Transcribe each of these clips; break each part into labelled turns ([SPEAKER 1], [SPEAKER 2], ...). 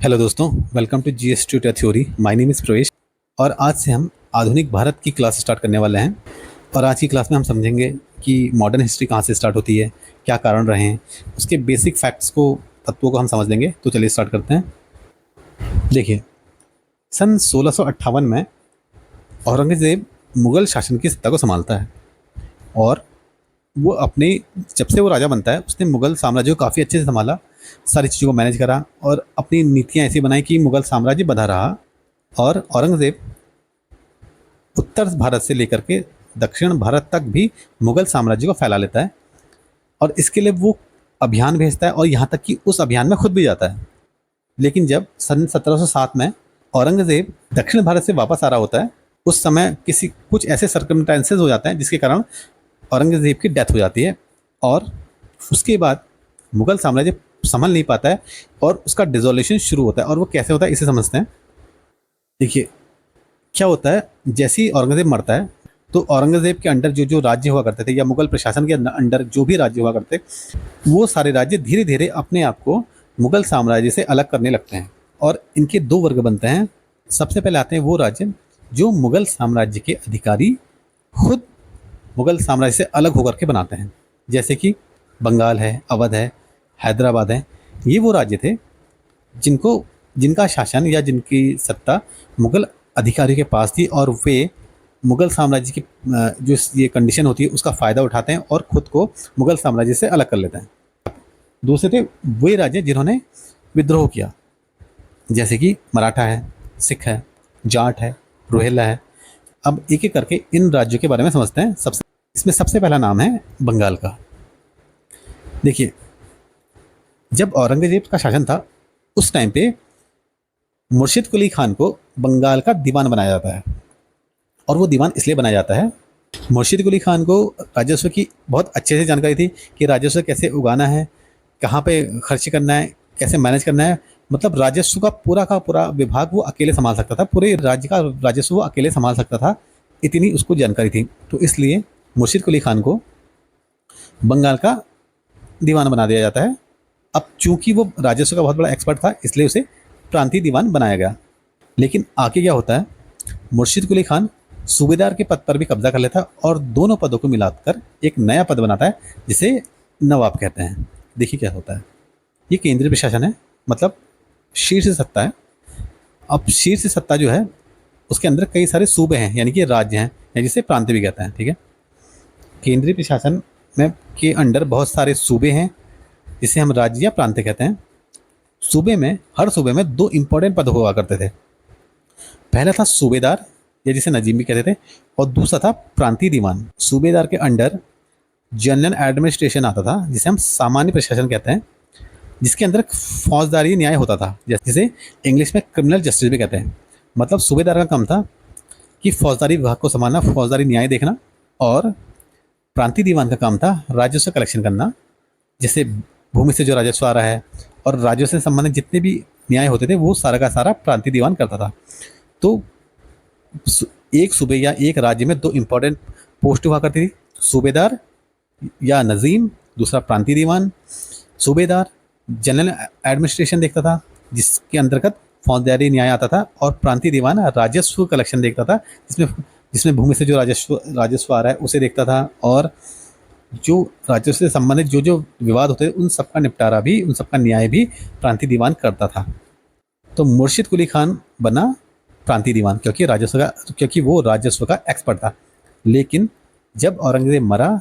[SPEAKER 1] Hello दोस्तों, welcome to GS tutor theory. My name is Pravesh और आज से हम आधुनिक भारत की क्लास स्टार्ट करने वाले हैं। और आज की क्लास में हम समझेंगे कि मॉडर्न हिस्ट्री कहाँ से स्टार्ट होती है, क्या कारण रहे हैं, उसके बेसिक फैक्ट्स को, तत्वों को हम समझ लेंगे। तो चलिए स्टार्ट करते हैं। देखिए, सन 1658 में औरंगज़ेब मुग़ल शासन की सत्ता को संभालता है और वो अपने जब से वो राजा बनता है उसने मुग़ल साम्राज्य को काफ़ी अच्छे से संभाला, सारी चीज़ों को मैनेज करा और अपनी नीतियाँ ऐसी बनाई कि मुग़ल साम्राज्य बधा रहा। और औरंगज़ेब उत्तर भारत से लेकर के दक्षिण भारत तक भी मुग़ल साम्राज्य को फैला लेता है और इसके लिए वो अभियान भेजता है और यहाँ तक कि उस अभियान में खुद भी जाता है। लेकिन जब सन 1707 में औरंगज़ेब दक्षिण भारत से वापस आ रहा होता है, उस समय कुछ ऐसे सर्कमस्टेंसेस हो जाते हैं जिसके कारण औरंगज़ेब की डेथ हो जाती है और उसके बाद मुग़ल साम्राज्य संभल नहीं पाता है और उसका डिसोल्यूशन शुरू होता है। और वो कैसे होता है इसे समझते हैं। देखिए, क्या होता है, जैसे ही औरंगज़ेब मरता है तो औरंगज़ेब के अंडर जो जो राज्य हुआ करते थे या मुग़ल प्रशासन के अंडर जो भी राज्य हुआ करते, वो सारे राज्य धीरे धीरे अपने आप को मुग़ल साम्राज्य से अलग करने लगते हैं और इनके दो वर्ग बनते हैं। सबसे पहले आते हैं वो राज्य जो मुग़ल साम्राज्य के अधिकारी खुद मुग़ल साम्राज्य से अलग होकर के बनाते हैं, जैसे कि बंगाल है, अवध है, हैदराबाद है। ये वो राज्य थे जिनका शासन या जिनकी सत्ता मुग़ल अधिकारियों के पास थी और वे मुग़ल साम्राज्य की जो ये कंडीशन होती है उसका फ़ायदा उठाते हैं और ख़ुद को मुग़ल साम्राज्य से अलग कर लेते हैं। दूसरे थे वे राज्य जिन्होंने विद्रोह किया, जैसे कि मराठा है, सिख है, जाट है, रोहिल्ला है। अब एक एक करके इन राज्यों के बारे में समझते हैं। इसमें सबसे पहला नाम है बंगाल का। देखिए, जब औरंगज़ेब का शासन था उस टाइम पे मुर्शिद कुली खान को बंगाल का दीवान बनाया जाता है और वो दीवान इसलिए बनाया जाता है, मुर्शिद कुली खान को राजस्व की बहुत अच्छे से जानकारी थी कि राजस्व कैसे उगाना है, कहाँ पे खर्च करना है, कैसे मैनेज करना है। मतलब राजस्व का पूरा विभाग वो अकेले संभाल सकता था, पूरे राज्य का राजस्व वो अकेले संभाल सकता था, इतनी उसको जानकारी थी। तो इसलिए मुर्शिद कुली खान को बंगाल का दीवान बना दिया जाता है। अब चूंकि वो राजस्व का बहुत बड़ा एक्सपर्ट था इसलिए उसे प्रांतीय दीवान बनाया गया। लेकिन आगे क्या होता है, मुर्शिद कुली खान सूबेदार के पद पर भी कब्जा कर लेता है और दोनों पदों को मिलाकर एक नया पद बनाता है जिसे नवाब कहते हैं। देखिए क्या होता है, ये केंद्रीय प्रशासन है, मतलब शीर्ष सत्ता है। अब शीर्ष सत्ता जो है उसके अंदर कई सारे सूबे हैं, यानी कि राज्य हैं, या जिसे प्रांत भी कहते हैं। ठीक है, केंद्रीय प्रशासन में के अंडर बहुत सारे सूबे हैं जिसे हम राज्य या प्रांत कहते हैं। हर सूबे में दो इंपॉर्टेंट पद हुआ करते थे। पहला था सूबेदार या जिसे नजीम भी कहते थे और दूसरा था प्रांतीय दीवान। सूबेदार के अंडर जनरल एडमिनिस्ट्रेशन आता था जिसे हम सामान्य प्रशासन कहते हैं, जिसके अंदर फौजदारी न्याय होता था, जिसे इंग्लिश में क्रिमिनल जस्टिस भी कहते हैं। मतलब सूबेदार का काम था कि फौजदारी विभाग को संभालना, फौजदारी न्याय देखना, और प्रांतीय दीवान का काम था राजस्व कलेक्शन करना, जैसे भूमि से जो राजस्व आ रहा है और राजस्व से संबंधित जितने भी न्याय होते थे वो सारा का सारा प्रांतीय दीवान करता था। तो एक सूबे या एक राज्य में दो इंपॉर्टेंट पोस्ट हुआ करती थी, सूबेदार या नजीम, दूसरा प्रांतीय दीवान। सूबेदार जनरल एडमिनिस्ट्रेशन देखता था जिसके अंतर्गत फौजदारी न्याय आता था, और प्रांतीय दीवान राजस्व कलेक्शन देखता था जिसमें भूमि से जो राजस्व आ रहा है उसे देखता था, और जो राजस्व से संबंधित जो जो विवाद होते थे उन सबका निपटारा भी, उन सबका न्याय भी प्रांतीय दीवान करता था। तो मुर्शिद कुली खान बना प्रांतीय दीवान क्योंकि वो राजस्व का एक्सपर्ट था। लेकिन जब औरंगज़ेब मरा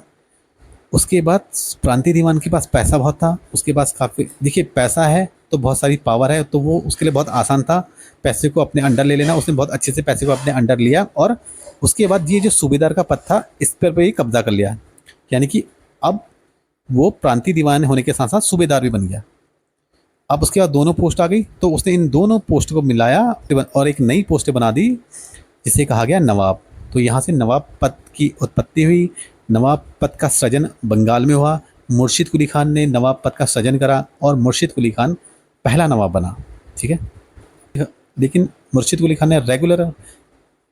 [SPEAKER 1] उसके बाद प्रांतीय दीवान के पास पैसा बहुत था, उसके पास काफ़ी, देखिए पैसा है तो बहुत सारी पावर है, तो वो उसके लिए बहुत आसान था पैसे को अपने अंडर ले लेना। उसने बहुत अच्छे से पैसे को अपने अंडर लिया और उसके बाद ये जो सूबेदार का पद था इस पर भी कब्जा कर लिया, यानी कि अब वो प्रांतीय दीवान होने के साथ साथ सूबेदार भी बन गया। अब उसके बाद दोनों पोस्ट आ गई तो उसने इन दोनों पोस्ट को मिलाया और एक नई पोस्ट बना दी जिसे कहा गया नवाब। तो यहाँ से नवाब पद की उत्पत्ति हुई। नवाब पद का सृजन बंगाल में हुआ। मुर्शिद कुली खान ने नवाब पद का सृजन करा और मुर्शिद कुली खान पहला नवाब बना। ठीक है, लेकिन मुर्शिद कुली खान ने रेगुलर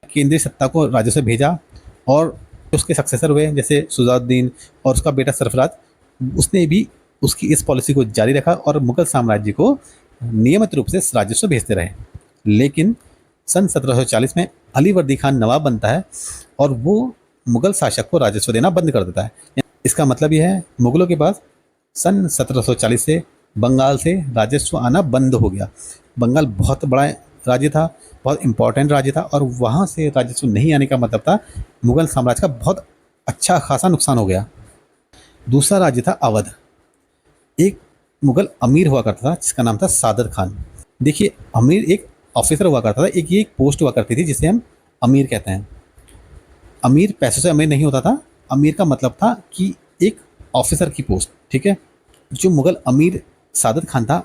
[SPEAKER 1] केंद्रीय सत्ता को राजस्व भेजा और उसके सक्सेसर हुए जैसे सुजाउद्दीन और उसका बेटा सरफराज, उसने भी उसकी इस पॉलिसी को जारी रखा और मुगल साम्राज्य को नियमित रूप से राजस्व भेजते रहे। लेकिन सन 1740 में अलीवर्दी खान नवाब बनता है और वो मुगल शासक को राजस्व देना बंद कर देता है। इसका मतलब यह है मुगलों के पास सन 1740 से बंगाल से राजस्व आना बंद हो गया। बंगाल बहुत बड़ा राज्य था, बहुत इंपॉर्टेंट राज्य था, और वहाँ से राजस्व नहीं आने का मतलब था मुगल साम्राज्य का बहुत अच्छा खासा नुकसान हो गया। दूसरा राज्य था अवध। एक मुगल अमीर हुआ करता था जिसका नाम था सादत खान। देखिए, अमीर एक ऑफिसर हुआ करता था, ये एक पोस्ट हुआ करती थी जिसे हम अमीर कहते हैं। अमीर पैसों से अमीर नहीं होता था, अमीर का मतलब था कि एक ऑफिसर की पोस्ट, ठीक है। जो मुगल अमीर सादत खान था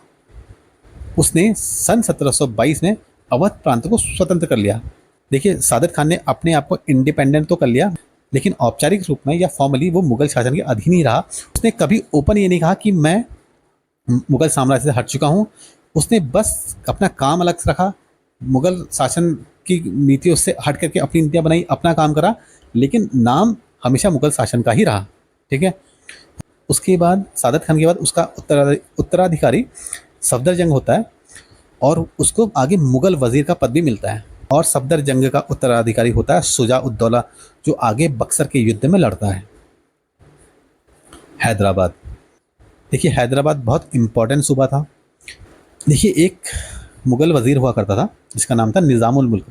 [SPEAKER 1] उसने सन 1722 में अवध प्रांत को स्वतंत्र कर लिया। देखिए, सादत खान ने अपने आप को इंडिपेंडेंट तो कर लिया, लेकिन औपचारिक रूप में या फॉर्मली वो मुगल शासन के अधीन ही रहा। उसने कभी ओपन ये नहीं कहा कि मैं मुगल साम्राज्य से हट चुका हूँ। उसने बस अपना काम अलग से रखा, मुगल शासन की नीतियों से हट करके अपनी नीतियाँ बनाई, अपना काम करा, लेकिन नाम हमेशा मुगल शासन का ही रहा, ठीक है। उसके बाद सादत खान के बाद उसका उत्तराधिकारी सफदर जंग होता है और उसको आगे मुगल वजीर का पद भी मिलता है। और सफदर जंग का उत्तराधिकारी होता है शुजा उद्दौला, जो आगे बक्सर के युद्ध में लड़ता है। हैदराबाद। देखिए, हैदराबाद बहुत इंपॉर्टेंट सूबा था। देखिए, एक मुगल वजीर हुआ करता था जिसका नाम था निज़ामुल मुल्क,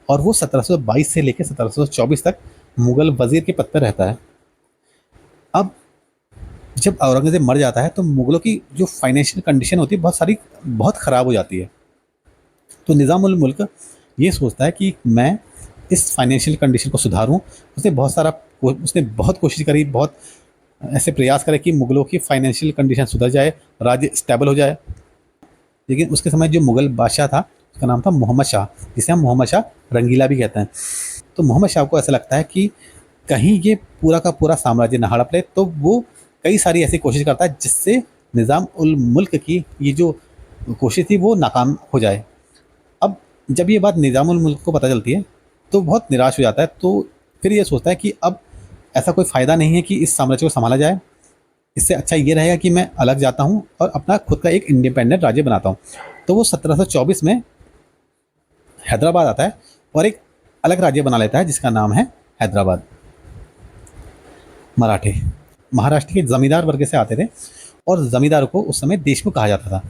[SPEAKER 1] और वो 1722 से लेकर 1724 तक मुगल वजीर के पद पर रहता है। अब जब औरंगजेब मर जाता है तो मुगलों की जो फाइनेंशियल कंडीशन होती है बहुत ख़राब हो जाती है। तो निज़ामुल मुल्क ये सोचता है कि मैं इस फाइनेंशियल कंडीशन को सुधारूं। उसने बहुत कोशिश करी, बहुत ऐसे प्रयास करे कि मुगलों की फाइनेंशियल कंडीशन सुधर जाए, राज्य स्टेबल हो जाए। लेकिन उसके समय जो मुगल बादशाह था उसका नाम था मोहम्मद शाह, जिसे हम मोहम्मद शाह रंगीला भी कहते हैं। तो मोहम्मद शाह को ऐसा लगता है कि कहीं ये पूरा का पूरा साम्राज्य न हड़प ले, तो वो कई सारी ऐसी कोशिश करता है जिससे निज़ाम उल मुल्क की ये जो कोशिश थी वो नाकाम हो जाए। अब जब ये बात निज़ाम उल मुल्क को पता चलती है तो बहुत निराश हो जाता है। तो फिर ये सोचता है कि अब ऐसा कोई फ़ायदा नहीं है कि इस साम्राज्य को संभाला जाए, इससे अच्छा ये रहेगा कि मैं अलग जाता हूँ और अपना खुद का एक इंडिपेंडेंट राज्य बनाता हूँ। तो वो 1724 में हैदराबाद आता है और एक अलग राज्य बना लेता है जिसका नाम है हैदराबाद। मराठे महाराष्ट्र के जमींदार वर्ग से आते थे और जमींदारों को उस समय देशमुख कहा जाता था।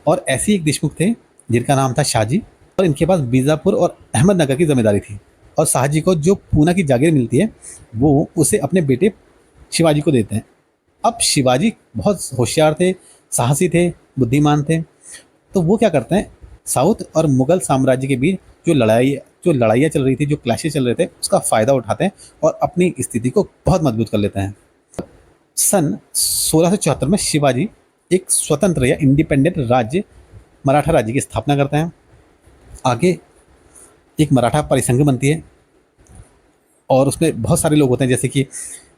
[SPEAKER 1] और ऐसे एक देशमुख थे जिनका नाम था शाहजी, और इनके पास बीजापुर और अहमदनगर की जमींदारी थी। और शाहजी को जो पूना की जागीर मिलती है वो उसे अपने बेटे शिवाजी को देते हैं। अब शिवाजी बहुत होशियार थे, साहसी थे, बुद्धिमान थे। तो वो क्या करते हैं, साउथ और मुगल साम्राज्य के बीच जो लड़ाइयाँ चल रही थी, जो क्लैशेज चल रहे थे, उसका फ़ायदा उठाते हैं और अपनी स्थिति को बहुत मजबूत कर लेते हैं। सन 1674 में शिवाजी एक स्वतंत्र या इंडिपेंडेंट राज्य मराठा राज्य की स्थापना करते हैं। आगे एक मराठा परिसंघ बनती है और उसमें बहुत सारे लोग होते हैं, जैसे कि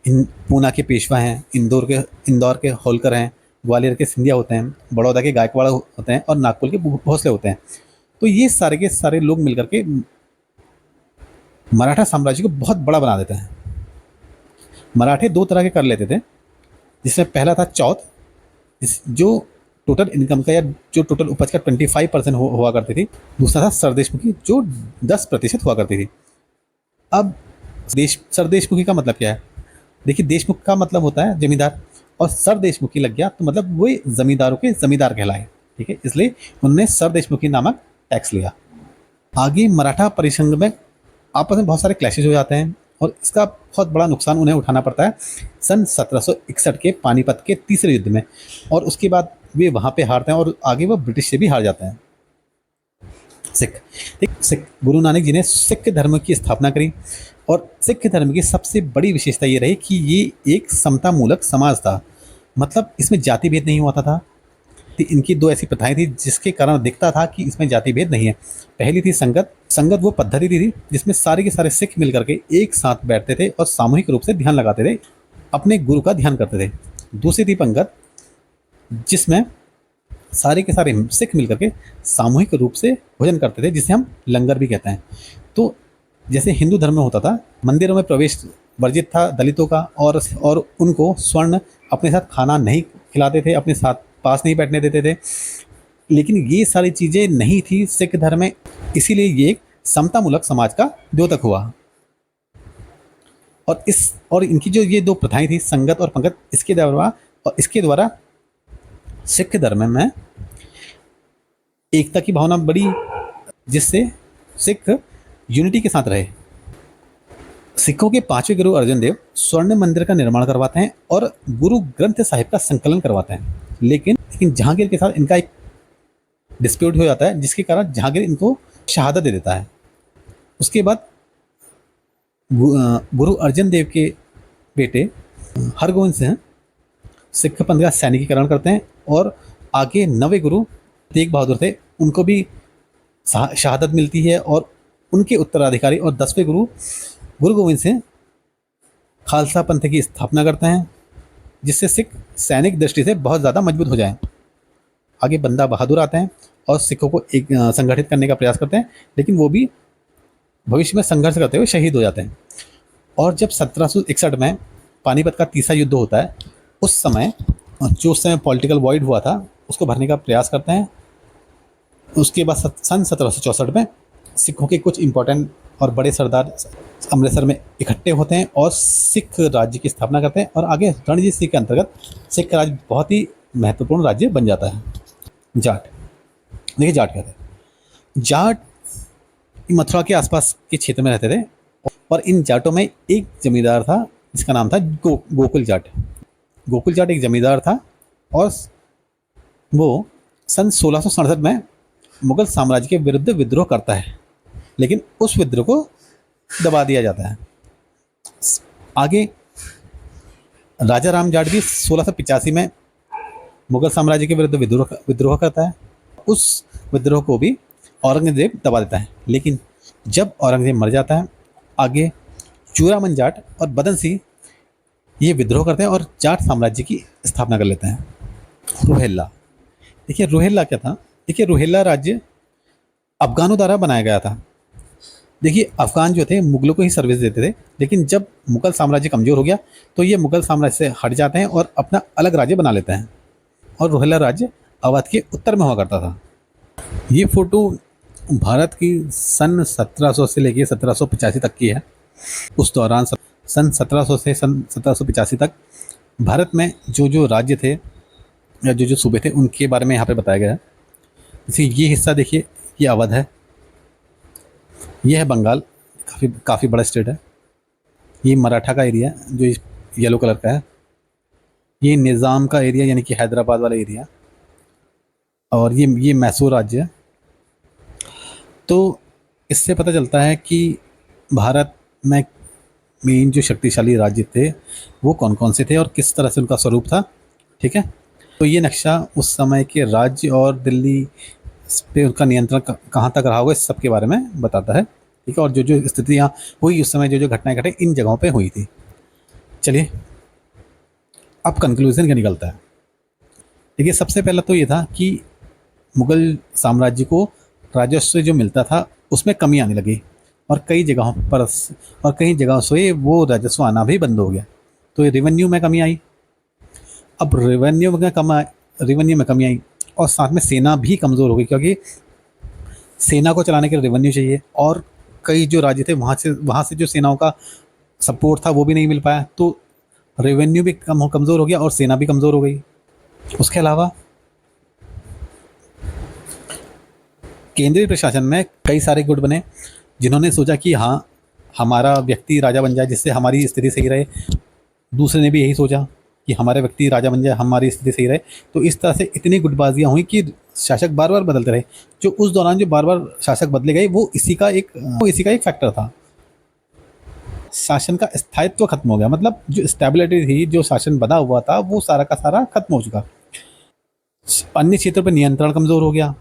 [SPEAKER 1] पूना के पेशवा हैं, इंदौर के होलकर हैं, ग्वालियर के सिंधिया होते हैं, बड़ौदा के गायकवाड़ होते हैं और नागपुर के भोसले होते हैं। तो ये सारे के सारे लोग मिलकर के मराठा साम्राज्य को बहुत बड़ा बना देते हैं। मराठे दो तरह के कर लेते थे, जिसमें पहला था चौथ, जो टोटल इनकम का या जो टोटल उपज का 25% हुआ करती थी। दूसरा था सरदेशमुखी, जो 10% हुआ करती थी। अब सरदेशमुखी का मतलब क्या है? देखिए, देशमुख का मतलब होता है जमींदार, और सरदेशमुखी लग गया तो मतलब वो जमींदारों के जमींदार कहलाए, ठीक है। इसलिए उन्होंने सरदेशमुखी नामक टैक्स लिया। आगे मराठा परिसंघ में आपस में बहुत सारे क्लैशेज हो जाते हैं और इसका बहुत बड़ा नुकसान उन्हें उठाना पड़ता है सन 1761 के पानीपत के तीसरे युद्ध में। और उसके बाद वे वहाँ पे हारते हैं और आगे वो ब्रिटिश से भी हार जाते हैं। सिख गुरु नानक जी ने सिख धर्म की स्थापना करी, और सिख धर्म की सबसे बड़ी विशेषता ये रही कि ये एक समतामूलक समाज था। मतलब इसमें जाति भेद नहीं होता था। इनकी दो ऐसी प्रथाएं थी जिसके कारण दिखता था कि इसमें जाति भेद नहीं है। पहली थी संगत वो पद्धति थी जिसमें सारे के सारे सिख मिलकर के एक साथ बैठते थे और सामूहिक रूप से ध्यान लगाते थे, अपने गुरु का ध्यान करते थे। दूसरी थी पंगत, जिसमें सारे के सारे सिख मिलकर के सामूहिक रूप से भोजन करते थे, जिसे हम लंगर भी कहते हैं। तो जैसे हिंदू धर्म में होता था, मंदिरों में प्रवेश वर्जित था दलितों का, और उनको स्वर्ण अपने साथ खाना नहीं खिलाते थे, अपने साथ पास नहीं बैठने देते थे। लेकिन ये सारी चीज़ें नहीं थी सिख धर्म में, इसीलिए ये एक समतामूलक समाज का द्योतक हुआ। और इनकी जो ये दो प्रथाएं थी, संगत और पंगत, इसके द्वारा सिख धर्म में एकता की भावना बढ़ी, जिससे सिख यूनिटी के साथ रहे। सिखों के पांचवें गुरु अर्जुन देव स्वर्ण मंदिर का निर्माण करवाते हैं और गुरु ग्रंथ साहिब का संकलन करवाते हैं। लेकिन जहांगीर के साथ इनका एक डिस्प्यूट हो जाता है, जिसके कारण जहांगीर इनको शहादत दे देता है। उसके बाद गुरु अर्जन देव के बेटे हरगोविंद सिंह सिख पंथ का सैनिकीकरण करते हैं और आगे नवे गुरु तेग बहादुर थे, उनको भी शहादत मिलती है और उनके उत्तराधिकारी और 10वें गुरु गुरु गोविंद सिंह खालसा पंथ की स्थापना करते हैं, जिससे सिख सैनिक दृष्टि से बहुत ज़्यादा मजबूत हो जाएं। आगे बंदा बहादुर आते हैं और सिखों को एक संगठित करने का प्रयास करते हैं, लेकिन वो भी भविष्य में संघर्ष करते हुए शहीद हो जाते हैं। और जब 1761 में पानीपत का तीसरा युद्ध होता है, उस समय पॉलिटिकल वॉइड हुआ था, उसको भरने का प्रयास करते हैं। उसके बाद सन 1764 में सिखों के कुछ इंपॉर्टेंट और बड़े सरदार अमृतसर में इकट्ठे होते हैं और सिख राज्य की स्थापना करते हैं और आगे रणजीत सिंह के अंतर्गत सिख राज्य बहुत ही महत्वपूर्ण राज्य बन जाता है। जाट, देखिए जाट क्या थे। जाट मथुरा के आसपास के क्षेत्र में रहते थे और इन जाटों में एक जमींदार था जिसका नाम था गोकुल जाट। गोकुल जाट एक जमींदार था और वो सन 1667 में मुगल साम्राज्य के विरुद्ध विद्रोह करता है, लेकिन उस विद्रोह को दबा दिया जाता है। आगे राजा राम जाट भी 1685 में मुगल साम्राज्य के विरुद्ध विद्रोह करता है। उस विद्रोह को भी औरंगजेब दबा देता है, लेकिन जब औरंगजेब मर जाता है, आगे चूरामन जाट और बदन सिंह ये विद्रोह करते हैं और जाट साम्राज्य की स्थापना कर लेते हैं। रोहिल्ला, देखिए रोहिल्ला क्या था। देखिए रोहिल्ला राज्य अफगानों द्वारा बनाया गया था। देखिए अफगान जो थे मुगलों को ही सर्विस देते थे, लेकिन जब मुगल साम्राज्य कमज़ोर हो गया तो ये मुगल साम्राज्य से हट जाते हैं और अपना अलग राज्य बना लेते हैं। और रोहिल्ला राज्य अवध के उत्तर में हुआ करता था। ये फ़ोटो भारत की सन 1700 से लेकर 1785 तक की है। उस दौरान सन 1700 से सन 1785 तक भारत में जो जो राज्य थे या जो जो सूबे थे उनके बारे में यहाँ पे बताया गया है। जैसे ये हिस्सा देखिए, ये अवध है, ये है बंगाल, काफ़ी बड़ा स्टेट है। ये मराठा का एरिया जो येलो कलर का है, ये निज़ाम का एरिया यानी कि हैदराबाद वाला एरिया, और ये मैसूर राज्य है। तो इससे पता चलता है कि भारत में मेन जो शक्तिशाली राज्य थे वो कौन कौन से थे और किस तरह से उनका स्वरूप था। ठीक है, तो ये नक्शा उस समय के राज्य और दिल्ली पे उनका नियंत्रण कहाँ तक रहा होगा इस सब के बारे में बताता है। ठीक है, और जो जो स्थितियाँ हुई उस समय, जो जो घटनाएं घटे इन जगहों पे हुई थी। चलिए अब कंक्लूजन क्या निकलता है। देखिए सबसे पहला तो ये था कि मुगल साम्राज्य को राजस्व जो मिलता था उसमें कमी आने लगी और कई जगहों से वो राजस्व आना भी बंद हो गया, तो रेवेन्यू में कमी आई। अब रेवेन्यू में कमी आई और साथ में सेना भी कमज़ोर हो गई, क्योंकि सेना को चलाने के लिए रेवेन्यू चाहिए और कई जो राज्य थे वहाँ से जो सेनाओं का सपोर्ट था वो भी नहीं मिल पाया, तो रेवेन्यू भी कमज़ोर हो गया और सेना भी कमज़ोर हो गई। उसके अलावा केंद्रीय प्रशासन में कई सारे गुट बने जिन्होंने सोचा कि हाँ हमारा व्यक्ति राजा बन जाए जिससे हमारी स्थिति सही रहे। दूसरे ने भी यही सोचा कि हमारे व्यक्ति राजा बन जाए, हमारी स्थिति सही रहे। तो इस तरह से इतनी गुटबाजियाँ हुई कि शासक बार बार बदलते रहे। जो उस दौरान जो बार बार शासक बदले गए वो इसी का एक फैक्टर था। शासन का स्थायित्व खत्म हो गया, मतलब जो स्टेबिलिटी थी, जो शासन बना हुआ था वो सारा का सारा खत्म हो चुका। अन्य क्षेत्रों पर नियंत्रण कमज़ोर हो गया।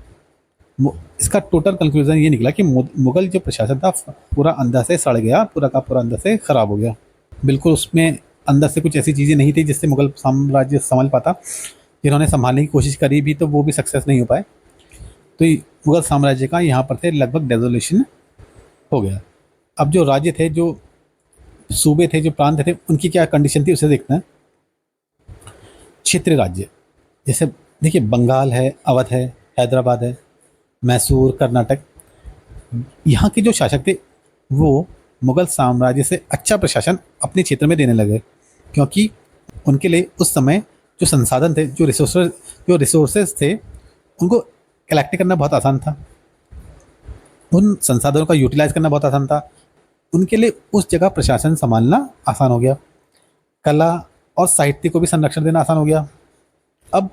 [SPEAKER 1] इसका टोटल कंक्लूजन ये निकला कि मुगल जो प्रशासन था पूरा अंदर से सड़ गया, पूरा का पूरा अंदर से ख़राब हो गया। बिल्कुल उसमें अंदर से कुछ ऐसी चीज़ें नहीं थी जिससे मुगल साम्राज्य संभाल पाता। जिन्होंने संभालने की कोशिश करी भी तो वो भी सक्सेस नहीं हो पाए। तो मुगल साम्राज्य का यहाँ पर से लगभग डेजोल्यूशन हो गया। अब जो राज्य थे, जो सूबे थे, जो प्रांत थे, उनकी क्या कंडीशन थी उसे देखते हैं। क्षेत्रीय राज्य, जैसे देखिए बंगाल है, अवध है, हैदराबाद है, मैसूर, कर्नाटक। यहाँ के जो शासक थे वो मुगल साम्राज्य से अच्छा प्रशासन अपने क्षेत्र में देने लगे, क्योंकि उनके लिए उस समय जो संसाधन थे, जो रिसोर्सेज थे, उनको कलेक्ट करना बहुत आसान था, उन संसाधनों का यूटिलाइज करना बहुत आसान था। उनके लिए उस जगह प्रशासन संभालना आसान हो गया, कला और साहित्य को भी संरक्षण देना आसान हो गया। अब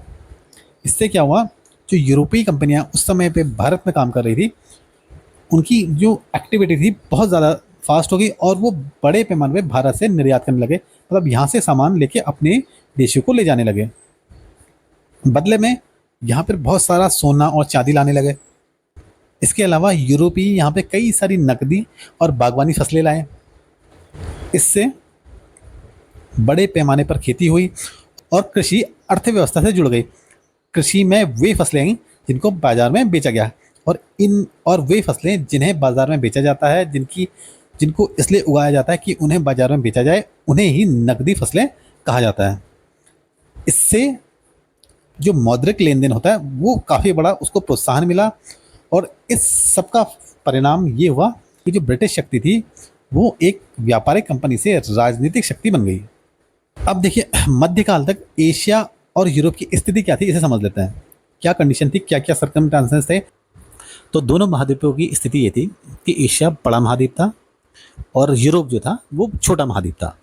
[SPEAKER 1] इससे क्या हुआ, जो यूरोपीय कंपनियां उस समय पे भारत में काम कर रही थी, उनकी जो एक्टिविटी थी बहुत ज़्यादा फास्ट हो गई और वो बड़े पैमाने पे भारत से निर्यात करने लगे, मतलब यहाँ से सामान लेके अपने देशों को ले जाने लगे। बदले में यहाँ पर बहुत सारा सोना और चांदी लाने लगे। इसके अलावा यूरोपीय यहाँ पे कई सारी नकदी और बागवानी फसलें लाए। इससे बड़े पैमाने पर खेती हुई और कृषि अर्थव्यवस्था से जुड़ गई। कृषि में वे फसलें आई जिनको बाजार में बेचा गया, और वे फसलें जिन्हें बाजार में बेचा जाता है, जिनको इसलिए उगाया जाता है कि उन्हें बाजार में बेचा जाए, उन्हें ही नकदी फसलें कहा जाता है। इससे जो मौद्रिक लेन देन होता है वो काफ़ी बड़ा उसको प्रोत्साहन मिला, और इस सब का परिणाम ये हुआ कि जो ब्रिटिश शक्ति थी वो एक व्यापारिक कंपनी से राजनीतिक शक्ति बन गई। अब देखिए, मध्यकाल तक एशिया और यूरोप की स्थिति क्या थी इसे समझ लेते हैं। क्या कंडीशन थी, क्या क्या सर्कमस्टांसेस थे। तो दोनों महाद्वीपों की स्थिति ये थी कि एशिया बड़ा महाद्वीप था और यूरोप जो था वो छोटा महाद्वीप था।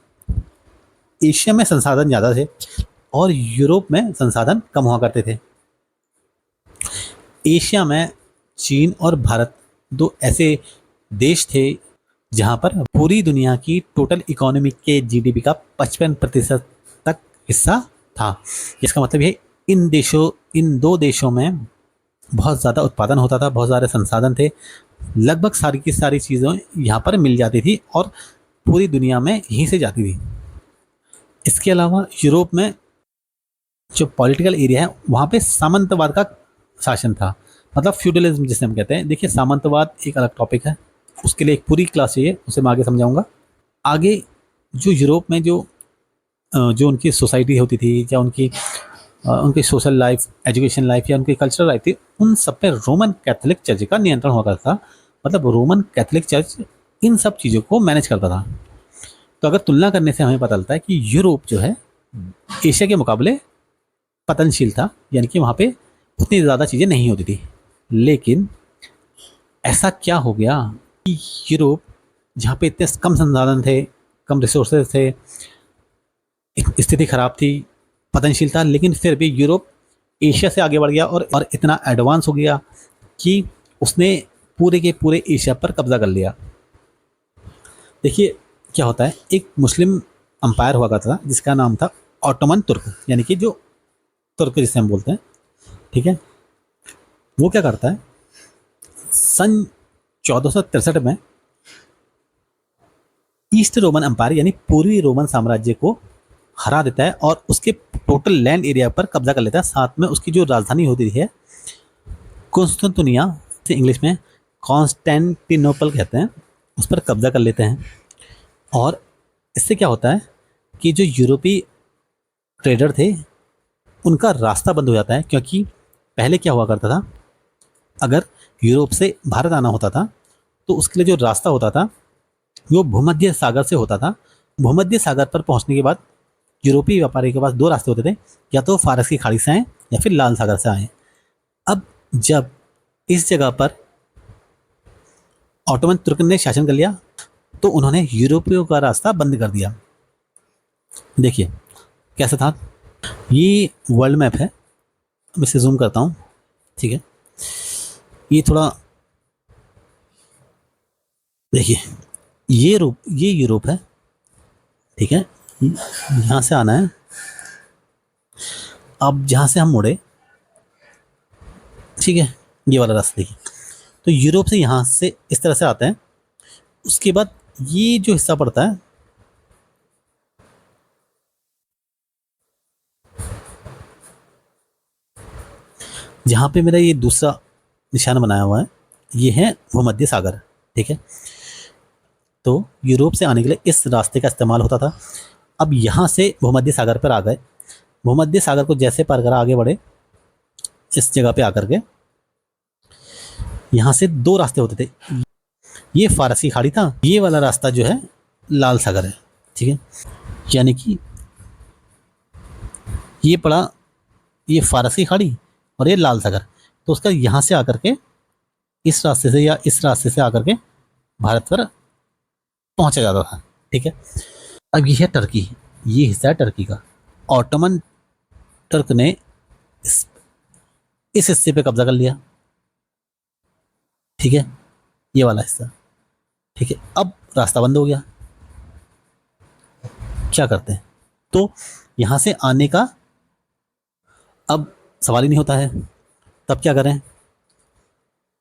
[SPEAKER 1] एशिया में संसाधन ज़्यादा थे और यूरोप में संसाधन कम हुआ करते थे। एशिया में चीन और भारत दो ऐसे देश थे जहां पर पूरी दुनिया की टोटल इकोनॉमी के जीडीपी का 55% तक हिस्सा था। इसका मतलब ये इन दो देशों में बहुत ज़्यादा उत्पादन होता था, बहुत सारे संसाधन थे, लगभग सारी की सारी चीज़ें यहाँ पर मिल जाती थी और पूरी दुनिया में यहीं से जाती थी। इसके अलावा यूरोप में जो पॉलिटिकल एरिया है वहाँ पे सामंतवाद का शासन था, मतलब फ्यूडलिज्म जिसे हम कहते हैं। देखिए, सामंतवाद एक अलग टॉपिक है, उसके लिए एक पूरी क्लास चाहिए, उसे मैं आगे समझाऊंगा। आगे जो यूरोप में जो उनकी सोसाइटी होती थी, या उनकी सोशल लाइफ, एजुकेशन लाइफ, या उनकी कल्चरल लाइफ थी, उन सब पे रोमन कैथोलिक चर्च का नियंत्रण हुआ करता था। मतलब रोमन कैथोलिक चर्च इन सब चीज़ों को मैनेज करता था। तो अगर तुलना करने से हमें पता चलता है कि यूरोप जो है एशिया के मुकाबले पतनशील था, यानी कि वहाँ पे उतनी ज़्यादा चीज़ें नहीं होती थी। लेकिन ऐसा क्या हो गया कि यूरोप, जहाँ पे इतने कम संसाधन थे, कम रिसोर्सेज थे, स्थिति खराब थी, पतनशील था, लेकिन फिर भी यूरोप एशिया से आगे बढ़ गया और इतना एडवांस हो गया कि उसने पूरे के पूरे एशिया पर कब्जा कर लिया। देखिए क्या होता है, एक मुस्लिम अंपायर हुआ करता था जिसका नाम था ऑटोमन तुर्क, यानी कि जो तुर्क जिसे हम बोलते हैं, ठीक है। वो क्या करता है, सन 1463 में ईस्ट रोमन अंपायर यानी पूर्वी रोमन साम्राज्य को हरा देता है और उसके टोटल लैंड एरिया पर कब्जा कर लेता है। साथ में उसकी जो राजधानी होती है कॉन्स्टेंटिनोपल, से इंग्लिश में कॉन्स्टेंटिनोपल कहते हैं, उस पर कब्जा कर लेते हैं। और इससे क्या होता है कि जो यूरोपीय ट्रेडर थे उनका रास्ता बंद हो जाता है, क्योंकि पहले क्या हुआ करता था, अगर यूरोप से भारत आना होता था तो उसके लिए जो रास्ता होता था वो भूमध्य सागर से होता था। भूमध्य सागर पर पहुंचने के बाद यूरोपीय व्यापारी के पास दो रास्ते होते थे, या तो फारस की खाड़ी से आए या फिर लाल सागर से आए। अब जब इस जगह पर ऑटोमन तुर्क ने शासन कर लिया तो उन्होंने यूरोपियों का रास्ता बंद कर दिया। देखिए कैसा था, ये वर्ल्ड मैप है, अब इसे जूम करता हूँ, ठीक है। ये थोड़ा देखिए, ये यूरोप है, ठीक है। यहाँ से आना है, अब जहाँ से हम मुड़े, ठीक है, ये वाला रास्ता देखिए, तो यूरोप से यहाँ से इस तरह से आता है। उसके बाद ये जो हिस्सा पड़ता है, जहाँ पे मेरा ये दूसरा निशान बनाया हुआ है, ये है भूमध्य सागर, ठीक है। तो यूरोप से आने के लिए इस रास्ते का इस्तेमाल होता था। अब यहाँ से भूमध्य सागर पर आ गए, भूमध्य सागर को जैसे पार करा आगे बढ़े, इस जगह पे आकर के यहाँ से दो रास्ते होते थे, ये फारसी खाड़ी था, ये वाला रास्ता जो है लाल सागर है। ठीक है, यानी कि ये पड़ा, ये फारसी खाड़ी और ये लाल सागर। तो उसका यहाँ से आकर के इस रास्ते से या इस रास्ते से आकर के भारत पर पहुंचा जाता था। ठीक है, अब ये है टर्की, ये हिस्सा है टर्की का। ऑटोमन टर्क ने इस हिस्से पे कब्जा कर लिया। ठीक है, ये वाला हिस्सा। ठीक है, अब रास्ता बंद हो गया, क्या करते हैं? तो यहां से आने का अब सवाल ही नहीं होता है, तब क्या करें?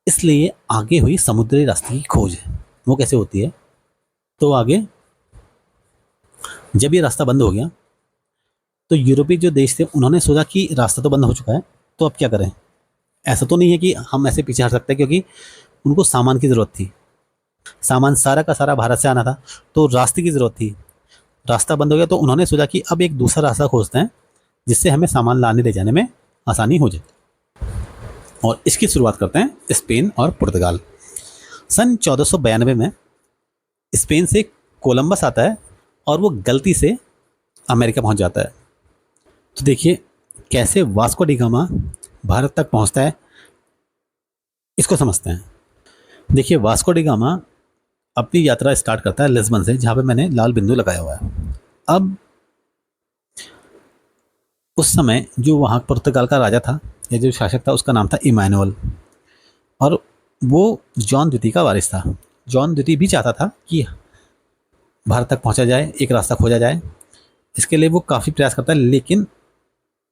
[SPEAKER 1] इसलिए आगे हुई समुद्री रास्ते की खोज। वो कैसे होती है? तो आगे जब ये रास्ता बंद हो गया तो यूरोपीय जो देश थे उन्होंने सोचा कि रास्ता तो बंद हो चुका है, तो अब क्या करें? ऐसा तो नहीं है कि हम ऐसे पीछे हट सकते हैं, क्योंकि उनको सामान की ज़रूरत थी, सामान सारा का सारा भारत से आना था, तो रास्ते की ज़रूरत थी। रास्ता बंद हो गया तो उन्होंने सोचा कि अब एक दूसरा रास्ता खोजते हैं जिससे हमें सामान लाने ले जाने में आसानी हो जाए। और इसकी शुरुआत करते हैं स्पेन और पुर्तगाल। सन 1492 में स्पेन से कोलंबस आता है और वो गलती से अमेरिका पहुंच जाता है। तो देखिए कैसे वास्को डी गामा भारत तक पहुंचता है, इसको समझते हैं। देखिए वास्को डी गामा अपनी यात्रा स्टार्ट करता है लिस्बन से, जहां पे मैंने लाल बिंदु लगाया हुआ है। अब उस समय जो वहाँ पुर्तगाल का राजा था या जो शासक था उसका नाम था इमानुअल, और वो जॉन द्वितीय का वारिस था। जॉन द्वितीय भी चाहता था कि भारत तक पहुंचा जाए, एक रास्ता खोजा जाए। इसके लिए वो काफ़ी प्रयास करता है, लेकिन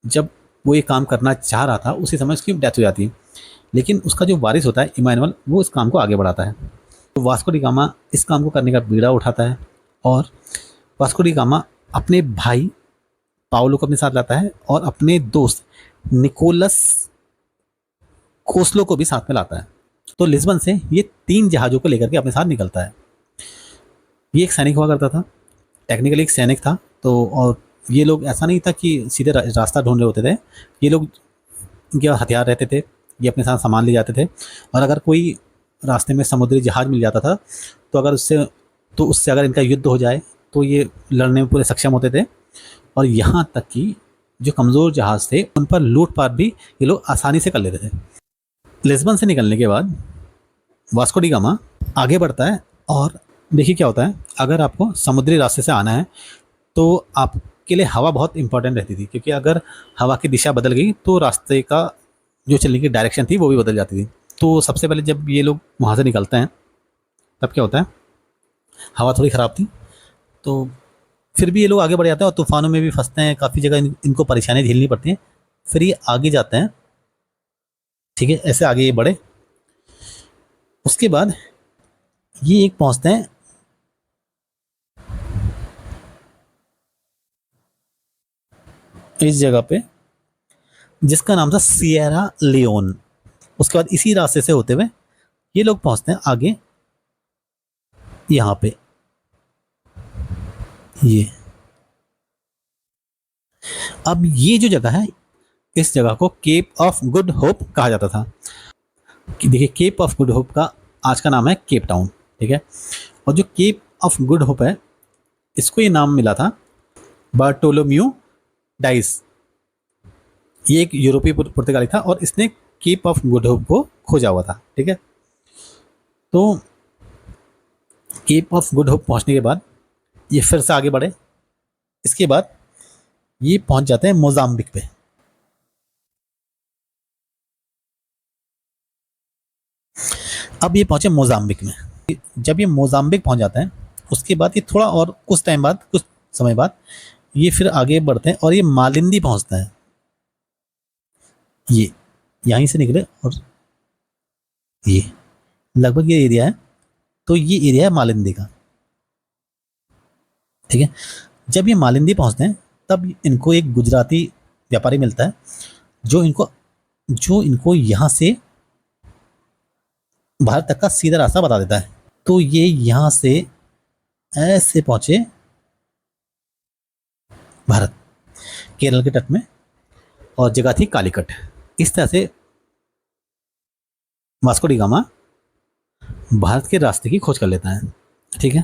[SPEAKER 1] जब वो ये काम करना चाह रहा था उसी समय उसकी डेथ हो जाती है। लेकिन उसका जो वारिस होता है इमानुअल, वो इस काम को आगे बढ़ाता है। तो वास्को डी गामा इस काम को करने का बीड़ा उठाता है और वास्को डी गामा अपने भाई पाओलो को अपने साथ लाता है और अपने दोस्त निकोलस कोसलो को भी साथ में लाता है। तो लिस्बन से ये 3 जहाज़ों को लेकर के अपने साथ निकलता है। ये एक सैनिक हुआ करता था, टेक्निकली एक सैनिक था। तो और ये लोग ऐसा नहीं था कि सीधे रास्ता ढूंढ रहे होते थे, ये लोग, इनके हथियार रहते थे, ये अपने साथ सामान ले जाते थे। और अगर कोई रास्ते में समुद्री जहाज़ मिल जाता था तो उससे अगर इनका युद्ध हो जाए तो ये लड़ने में पूरे सक्षम होते थे। और यहाँ तक कि जो कमज़ोर जहाज़ थे उन पर लूटपाट भी ये लोग आसानी से कर लेते थे। लिस्बन से निकलने के बाद वास्को डी गामा आगे बढ़ता है और देखिए क्या होता है, अगर आपको समुद्री रास्ते से आना है तो आपके लिए हवा बहुत इंपॉर्टेंट रहती थी, क्योंकि अगर हवा की दिशा बदल गई तो रास्ते का जो चलने की डायरेक्शन थी वो भी बदल जाती थी। तो सबसे पहले जब ये लोग वहाँ से निकलते हैं तब क्या होता है, हवा थोड़ी ख़राब थी, तो फिर भी ये लोग आगे बढ़ जाते हैं और तूफ़ानों में भी फंसते हैं, काफ़ी जगह इनको परेशानी झेलनी पड़ती है। फिर ये आगे जाते हैं। ठीक है, ऐसे आगे ये बढ़े, उसके बाद ये एक पहुंचते हैं इस जगह पे जिसका नाम था सिएरा लियोन। उसके बाद इसी रास्ते से होते हुए ये लोग पहुंचते हैं आगे यहाँ पे। ये अब ये जो जगह है, इस जगह को केप ऑफ गुड होप कहा जाता था। कि देखिए केप ऑफ गुड होप का आज का नाम है केप टाउन। ठीक है, और जो केप ऑफ गुड होप है इसको ये नाम मिला था बार्टोलोम्यू डाइस। ये एक यूरोपीय पुर्तगाली था और इसने केप ऑफ गुड होप को खोजा हुआ था। ठीक है, तो केप ऑफ गुड होप पहुंचने के बाद ये फिर से आगे बढ़े। इसके बाद ये पहुंच जाते हैं मोजाम्बिक पे। अब ये पहुंचे मोजाम्बिक में। जब ये मोजाम्बिक पहुंच जाते हैं उसके बाद ये थोड़ा और कुछ टाइम बाद, कुछ समय बाद ये फिर आगे बढ़ते हैं और ये मालिंदी पहुंचते हैं। ये यहीं से निकले और ये लगभग ये एरिया है, तो ये एरिया है मालिंदी का। ठीक है, जब ये मालिंदी पहुंचते हैं तब इनको एक गुजराती व्यापारी मिलता है जो इनको यहाँ से भारत तक का सीधा रास्ता बता देता है। तो ये यहाँ से ऐसे पहुंचे भारत, केरल के तट में, और जगह थी कालीकट। इस तरह से वास्को डी गामा भारत के रास्ते की खोज कर लेता है। ठीक है,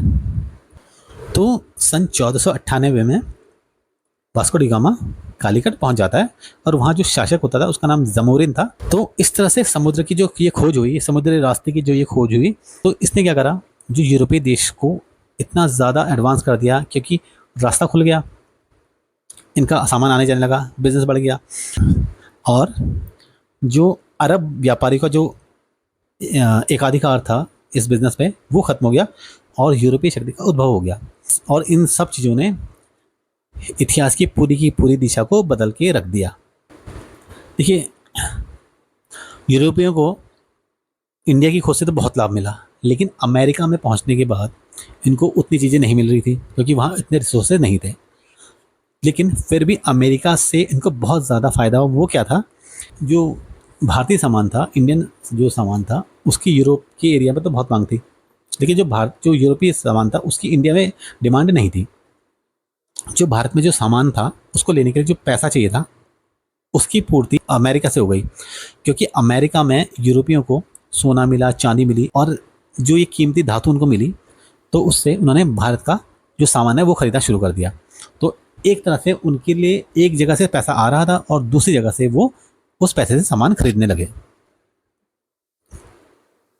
[SPEAKER 1] तो सन 1498 में वास्को डी गामा कालीकट पहुंच जाता है और वहाँ जो शासक होता था उसका नाम जमोरिन था। तो इस तरह से समुद्र की जो ये खोज हुई, समुद्री रास्ते की जो ये खोज हुई, तो इसने क्या करा, जो यूरोपीय देश को इतना ज़्यादा एडवांस कर दिया क्योंकि रास्ता खुल गया, इनका सामान आने जाने लगा, बिजनेस बढ़ गया और जो अरब व्यापारी का जो एकाधिकार था इस बिजनेस पे वो ख़त्म हो गया और यूरोपीय शक्ति का उद्भव हो गया। और इन सब चीज़ों ने इतिहास की पूरी दिशा को बदल के रख दिया। देखिए, यूरोपियों को इंडिया की खोज से तो बहुत लाभ मिला, लेकिन अमेरिका में पहुंचने के बाद इनको उतनी चीज़ें नहीं मिल रही थी क्योंकि वहाँ इतने रिसोर्सेज नहीं थे। लेकिन फिर भी अमेरिका से इनको बहुत ज़्यादा फ़ायदा हुआ। वो क्या था, जो भारतीय सामान था, इंडियन जो सामान था उसकी यूरोप के एरिया में तो बहुत मांग थी, लेकिन जो यूरोपीय सामान था उसकी इंडिया में डिमांड नहीं थी। जो भारत में जो सामान था उसको लेने के लिए जो पैसा चाहिए था उसकी पूर्ति अमेरिका से हो गई, क्योंकि अमेरिका में यूरोपियों को सोना मिला, चांदी मिली और जो ये कीमती धातु उनको मिली, तो उससे उन्होंने भारत का जो सामान है वो खरीदना शुरू कर दिया। तो एक तरह से उनके लिए एक जगह से पैसा आ रहा था और दूसरी जगह से वो उस पैसे से सामान खरीदने लगे।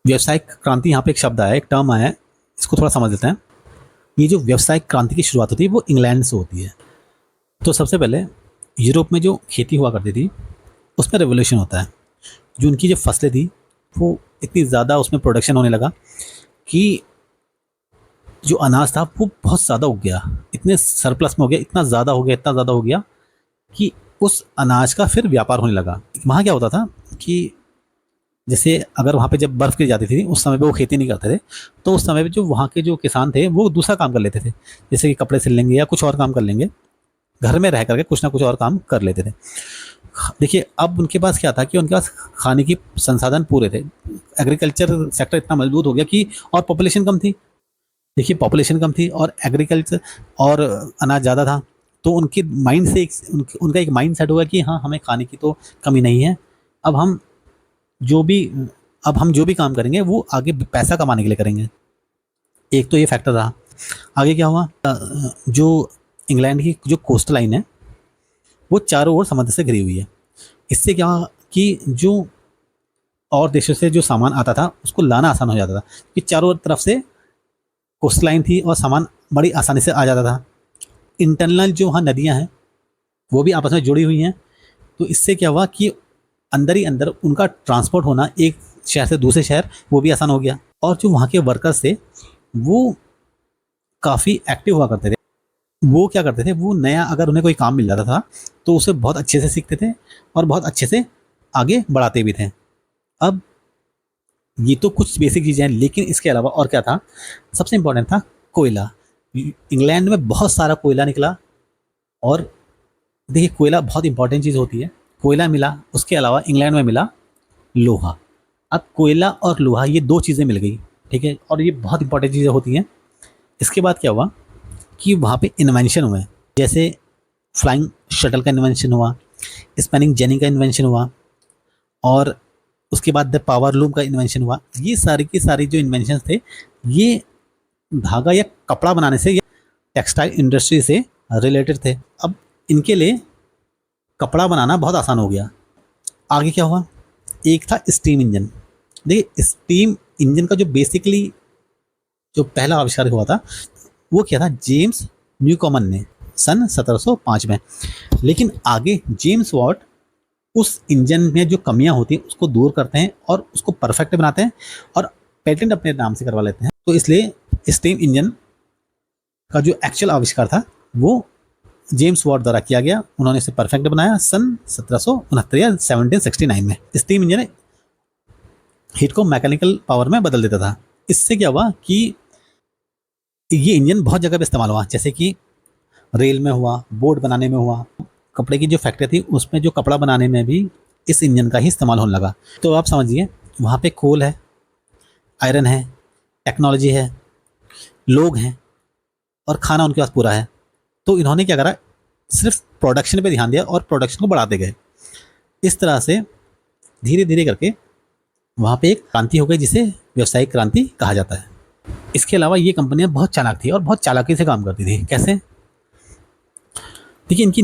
[SPEAKER 1] व्यावसायिक क्रांति, यहाँ पे एक शब्द आया, एक टर्म आया है, इसको थोड़ा समझ लेते हैं। ये जो व्यावसायिक क्रांति की शुरुआत होती है वो इंग्लैंड से होती है। तो सबसे पहले यूरोप में जो खेती हुआ करती थी उसमें रेवोल्यूशन होता है। जो उनकी जो फसलें थी वो इतनी ज़्यादा उसमें प्रोडक्शन होने लगा कि जो अनाज था वो बहुत ज़्यादा उग गया, इतने सरप्लस में हो गया, इतना ज़्यादा हो गया, इतना ज़्यादा हो गया कि उस अनाज का फिर व्यापार होने लगा। वहाँ क्या होता था कि जैसे अगर वहाँ पे जब बर्फ़ गिर जाती थी उस समय पे वो खेती नहीं करते थे, तो उस समय पे जो वहाँ के जो किसान थे वो दूसरा काम कर लेते थे, जैसे कि कपड़े सिल लेंगे या कुछ और काम कर लेंगे, घर में रह करके कुछ ना कुछ और काम कर लेते थे। देखिए, अब उनके पास क्या था कि उनके पास खाने की संसाधन पूरे थे, एग्रीकल्चर सेक्टर इतना मजबूत हो गया कि, और पॉपुलेशन कम थी। देखिए, पॉपुलेशन कम थी और एग्रीकल्चर और अनाज ज़्यादा था, तो उनके माइंड से उनका एक माइंड सेट होगा कि हाँ, हमें खाने की तो कमी नहीं है। अब हम जो भी अब हम जो भी काम करेंगे वो आगे पैसा कमाने के लिए करेंगे। एक तो ये फैक्टर रहा। आगे क्या हुआ, जो इंग्लैंड की जो कोस्ट लाइन है वो चारों ओर समुद्र से घिरी हुई है। इससे क्या हुआ कि जो और देशों से जो सामान आता था उसको लाना आसान हो जाता था, कि चारों तरफ से कोस्ट लाइन थी और सामान बड़ी आसानी से आ जाता था। इंटरनल जो वहाँ नदियाँ हैं वो भी आपस में जुड़ी हुई हैं, तो इससे क्या हुआ कि अंदर ही अंदर उनका ट्रांसपोर्ट होना एक शहर से दूसरे शहर वो भी आसान हो गया। और जो वहाँ के वर्कर्स थे वो काफ़ी एक्टिव हुआ करते थे। वो क्या करते थे, वो नया अगर उन्हें कोई काम मिल जाता था तो उसे बहुत अच्छे से सीखते थे और बहुत अच्छे से आगे बढ़ाते भी थे। अब ये तो कुछ बेसिक चीज़ें हैं, लेकिन इसके अलावा और क्या था, सबसे इम्पोर्टेंट था कोयला। इंग्लैंड में बहुत सारा कोयला निकला और देखिए, कोयला बहुत इंपॉर्टेंट चीज़ होती है। कोयला मिला, उसके अलावा इंग्लैंड में मिला लोहा। अब कोयला और लोहा ये दो चीज़ें मिल गई, ठीक है, और ये बहुत इंपॉर्टेंट चीज़ें होती हैं। इसके बाद क्या हुआ कि वहाँ पे इन्वेंशन हुए, जैसे फ्लाइंग शटल का इन्वेंशन हुआ, स्पिनिंग जेनी का इन्वेंशन हुआ और उसके बाद द पावर लूम का इन्वेंशन हुआ। ये सारी की सारी जो इन्वेंशन थे ये धागा या कपड़ा बनाने से या टेक्सटाइल इंडस्ट्री से रिलेटेड थे। अब इनके लिए कपड़ा बनाना बहुत आसान हो गया। आगे क्या हुआ, एक था स्टीम इंजन। देखिए, स्टीम इंजन का जो बेसिकली जो पहला आविष्कार हुआ था वो क्या था, जेम्स न्यूकॉमन ने सन 1705 में। लेकिन आगे जेम्स वॉट उस इंजन में जो कमियां होती हैं उसको दूर करते हैं और उसको परफेक्ट बनाते हैं और पेटेंट अपने नाम से करवा लेते हैं। तो इसलिए स्टीम इंजन का जो एक्चुअल आविष्कार था वो जेम्स वॉट द्वारा किया गया। उन्होंने इसे परफेक्ट बनाया सन 1769 या 1769 में। स्टीम इंजन हीट को मैकेनिकल पावर में बदल देता था। इससे क्या हुआ कि ये इंजन बहुत जगह पे इस्तेमाल हुआ, जैसे कि रेल में हुआ, बोर्ड बनाने में हुआ, कपड़े की जो फैक्ट्री थी उसमें जो कपड़ा बनाने में भी इस इंजन का ही इस्तेमाल होने लगा। तो आप समझिए, वहाँ पे कोल है, आयरन है, टेक्नोलॉजी है, लोग हैं और खाना उनके पास पूरा है। तो इन्होंने क्या करा, सिर्फ प्रोडक्शन पे ध्यान दिया और प्रोडक्शन को बढ़ाते गए। इस तरह से धीरे धीरे करके वहाँ पे एक क्रांति हो गई जिसे व्यावसायिक क्रांति कहा जाता है। इसके अलावा ये कंपनियां बहुत चालाक थी और बहुत चालाकी से काम करती थी। कैसे? देखिए, इनकी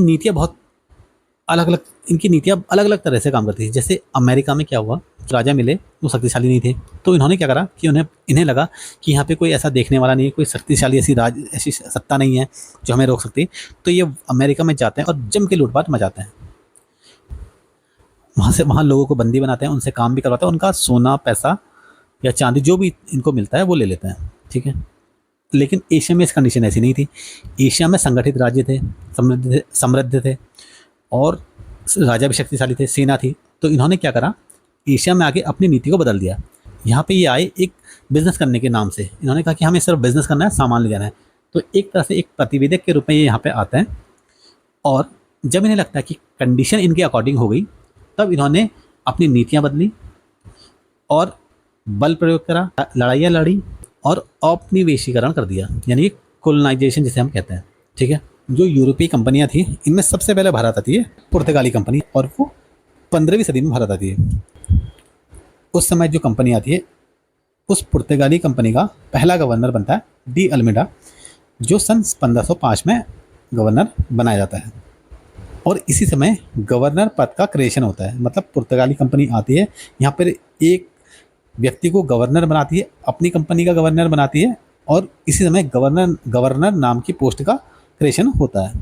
[SPEAKER 1] नीतियाँ अलग अलग तरह से काम करती थी। जैसे अमेरिका में क्या हुआ, राजा मिले, वो शक्तिशाली नहीं थे, तो इन्होंने क्या करा कि इन्हें लगा कि यहाँ पे कोई ऐसा देखने वाला नहीं है, कोई शक्तिशाली ऐसी सत्ता नहीं है जो हमें रोक सकती। तो ये अमेरिका में जाते हैं और जम के लूटपाट मचाते हैं। वहाँ लोगों को बंदी बनाते हैं, उनसे काम भी करवाते हैं, उनका सोना पैसा या चांदी जो भी इनको मिलता है वो ले लेते हैं। ठीक है, लेकिन एशिया में इस कंडीशन ऐसी नहीं थी। एशिया में संगठित राज्य थे, समृद्ध थे और राजा भी शक्तिशाली थे, सेना थी। तो इन्होंने क्या करा, एशिया में आके अपनी नीति को बदल दिया। यहाँ पे ये आए एक बिजनेस करने के नाम से। इन्होंने कहा कि हमें सिर्फ बिजनेस करना है, सामान ले जाना है। तो एक तरह से एक प्रतिवेदक के रूप में ये यहाँ पे आते हैं और जब इन्हें लगता है कि कंडीशन इनके अकॉर्डिंग हो गई, तब इन्होंने अपनी नीतियाँ बदली और बल प्रयोग करा, लड़ाइयाँ लड़ी और औपनिवेशीकरण कर दिया, यानी कोलोनाइजेशन जिसे हम कहते हैं। ठीक है, जो यूरोपीय कंपनियां थी, इनमें सबसे पहले भारत आती है पुर्तगाली कंपनी, और वो 15वीं सदी में भारत आती है। उस समय जो कंपनी आती है, उस पुर्तगाली कंपनी का पहला गवर्नर बनता है डी अल्मेडा, जो सन 1505 में गवर्नर बनाया जाता है। और इसी समय गवर्नर पद का क्रिएशन होता है। मतलब पुर्तगाली कंपनी आती है, यहाँ पर एक व्यक्ति को गवर्नर बनाती है, अपनी कंपनी का गवर्नर बनाती है, और इसी समय गवर्नर नाम की पोस्ट का क्रिएशन होता है।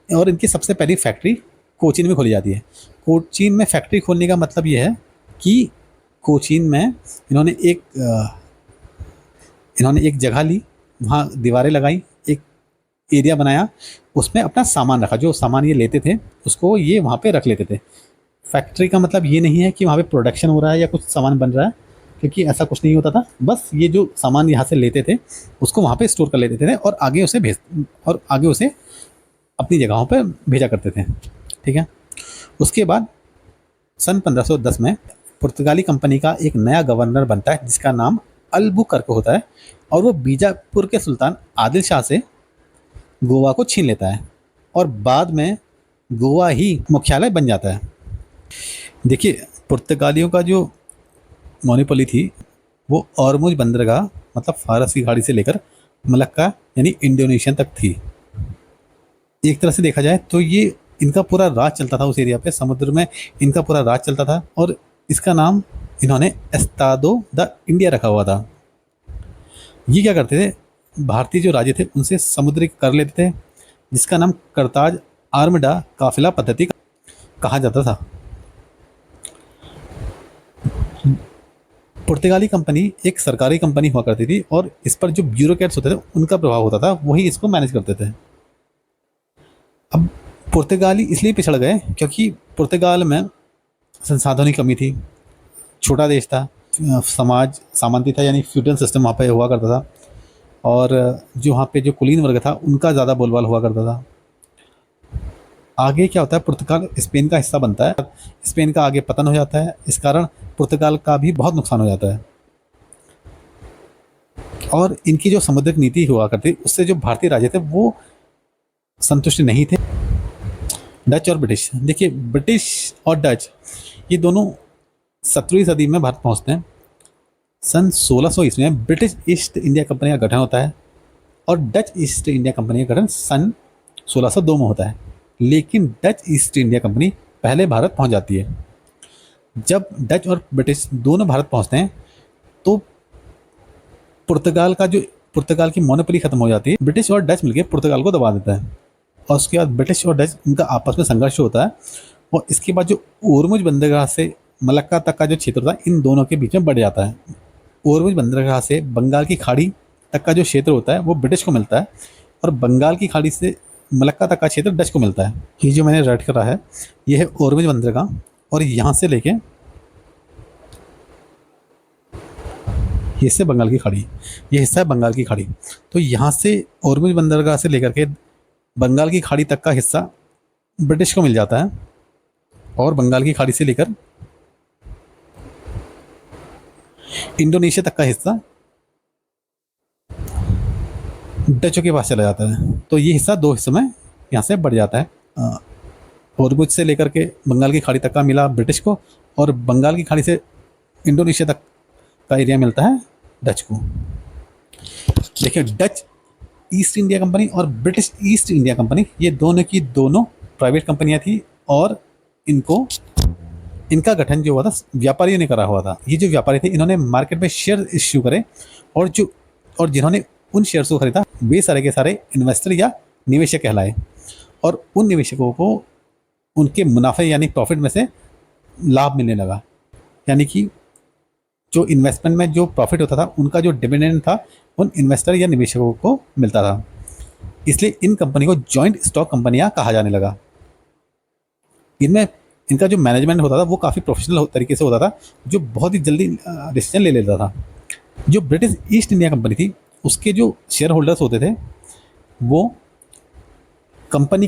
[SPEAKER 1] और इनकी सबसे पहली फैक्ट्री कोचीन में खोली जाती है। कोचीन में फैक्ट्री खोलने का मतलब ये है कि कोचीन में इन्होंने एक जगह ली, वहाँ दीवारें लगाई, एक एरिया बनाया, उसमें अपना सामान रखा। जो सामान ये लेते थे उसको ये वहाँ पे रख लेते थे। फैक्ट्री का मतलब ये नहीं है कि वहाँ पे प्रोडक्शन हो रहा है या कुछ सामान बन रहा है, क्योंकि ऐसा कुछ नहीं होता था। बस ये जो सामान यहाँ से लेते थे उसको वहाँ पे स्टोर कर लेते थे और आगे उसे अपनी जगहों पे भेजा करते थे। ठीक है, उसके बाद सन 1510 में पुर्तगाली कंपनी का एक नया गवर्नर बनता है जिसका नाम अल्बुकर्क होता है, और वो बीजापुर के सुल्तान आदिल शाह से गोवा को छीन लेता है और बाद में गोवा ही मुख्यालय बन जाता है। देखिए, पुर्तगालियों का जो मोनोपोली थी वो औरमुज बंदरगाह, मतलब फारस की खाड़ी से लेकर मलक्का यानी इंडोनेशिया तक थी। एक तरह से देखा जाए तो ये इनका पूरा राज चलता था, उस एरिया पे समुद्र में इनका पूरा राज चलता था, और इसका नाम इन्होंने एस्तादो द इंडिया रखा हुआ था। ये क्या करते थे, भारतीय जो राजे थे उनसे समुद्री कर लेते थे, जिसका नाम करताज आर्मडा काफिला पद्धति कहा जाता था। पुर्तगाली कंपनी एक सरकारी कंपनी हुआ करती थी और इस पर जो ब्यूरोक्रेट्स होते थे उनका प्रभाव होता था, वही इसको मैनेज करते थे। अब पुर्तगाली इसलिए पिछड़ गए क्योंकि पुर्तगाल में संसाधनों की कमी थी, छोटा देश था, समाज सामंती था, यानी फ्यूडल सिस्टम वहाँ पे हुआ करता था, और जो वहाँ पे जो कुलीन वर्ग था उनका ज़्यादा बोलबाल हुआ करता था। आगे क्या होता है, पुर्तगाल स्पेन का हिस्सा बनता है, स्पेन का आगे पतन हो जाता है, इस कारण पुर्तगाल का भी बहुत नुकसान हो जाता है। और इनकी जो समुद्रिक नीति हुआ करती उससे जो भारतीय राजे थे वो संतुष्ट नहीं थे। डच और ब्रिटिश, देखिए ब्रिटिश और डच ये दोनों 17वीं सदी में भारत पहुंचते हैं। सन 1600 ईस्वी में ब्रिटिश ईस्ट इंडिया कंपनी का गठन होता है और डच ईस्ट इंडिया कंपनी का गठन सन 1602 में होता है। लेकिन डच ईस्ट इंडिया कंपनी पहले भारत पहुंच जाती है। जब डच और ब्रिटिश दोनों भारत पहुंचते हैं तो पुर्तगाल की मोनोपोली खत्म हो जाती है। ब्रिटिश और डच मिलकर पुर्तगाल को दबा देता है और उसके बाद ब्रिटिश और डच उनका आपस में संघर्ष होता है। और इसके बाद जो ओरमुज बंदरगाह से मलक्का तक का जो क्षेत्र था इन दोनों के बीच में बढ़ जाता है। ओरमुज बंदरगाह से बंगाल की खाड़ी तक का जो क्षेत्र होता है वो ब्रिटिश को मिलता है और बंगाल की खाड़ी से मलक्का तक का क्षेत्र डच को मिलता है। ये जो मैंने राइट करा है ये है ओरमुज बंदरगाह, और यहाँ से लेके ये हिस्सा बंगाल की खाड़ी, ये हिस्सा है बंगाल की खाड़ी। तो यहाँ से ओरमुज बंदरगाह से लेकर के बंगाल की खाड़ी तक का हिस्सा ब्रिटिश को मिल जाता है और बंगाल की खाड़ी से लेकर इंडोनेशिया तक का हिस्सा डचों के पास चला जाता है। तो ये हिस्सा दो हिस्सों में यहाँ से बढ़ जाता है। होर्मुज से लेकर के बंगाल की खाड़ी तक का मिला ब्रिटिश को, और बंगाल की खाड़ी से इंडोनेशिया तक का एरिया मिलता है डच को। देखिए, डच ईस्ट इंडिया कंपनी और ब्रिटिश ईस्ट इंडिया कंपनी, ये दोनों की दोनों प्राइवेट कंपनियां थी और इनका गठन जो हुआ था व्यापारियों ने करा हुआ था। ये जो व्यापारी थे, इन्होंने मार्केट में शेयर इश्यू करे और जिन्होंने उन शेयर्स को खरीदा वे सारे के सारे इन्वेस्टर या निवेशक कहलाए, और उन निवेशकों को उनके मुनाफे यानी प्रॉफिट में से लाभ मिलने लगा। यानी कि जो इन्वेस्टमेंट में जो प्रॉफिट होता था उनका जो डिविडेंड था उन इन्वेस्टर या निवेशकों को मिलता था। इसलिए इन कंपनी को जॉइंट स्टॉक कंपनियां कहा जाने लगा। इनमें इनका जो मैनेजमेंट होता था वो काफ़ी प्रोफेशनल तरीके से होता था, जो बहुत ही जल्दी डिसीजन ले लेता था। जो ब्रिटिश ईस्ट इंडिया कंपनी थी उसके जो शेयर होल्डर्स होते थे वो कंपनी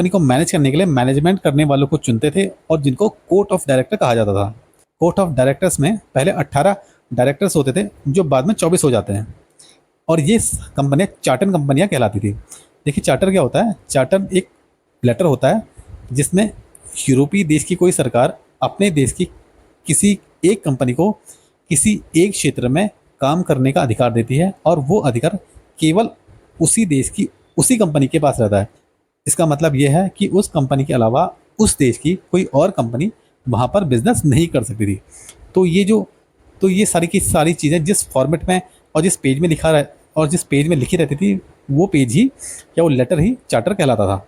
[SPEAKER 1] को मैनेज करने के लिए मैनेजमेंट करने वालों को चुनते थे और जिनको कोर्ट ऑफ डायरेक्टर कहा जाता था। कोर्ट ऑफ डायरेक्टर्स में पहले 18 डायरेक्टर्स होते थे जो बाद में 24 हो जाते हैं, और ये कंपनियाँ चार्टर कंपनियाँ कहलाती थी। देखिए, चार्टर क्या होता है? चार्टर एक लेटर होता है जिसमें यूरोपीय देश की कोई सरकार अपने देश की किसी एक कंपनी को किसी एक क्षेत्र में काम करने का अधिकार देती है, और वो अधिकार केवल उसी देश की उसी कंपनी के पास रहता है। इसका मतलब यह है कि उस कंपनी के अलावा उस देश की कोई और कंपनी वहाँ पर बिजनेस नहीं कर सकती थी। तो ये सारी की सारी चीज़ें जिस फॉर्मेट में और जिस पेज में लिखी रहती थी वो पेज ही या वो लेटर ही चार्टर कहलाता था।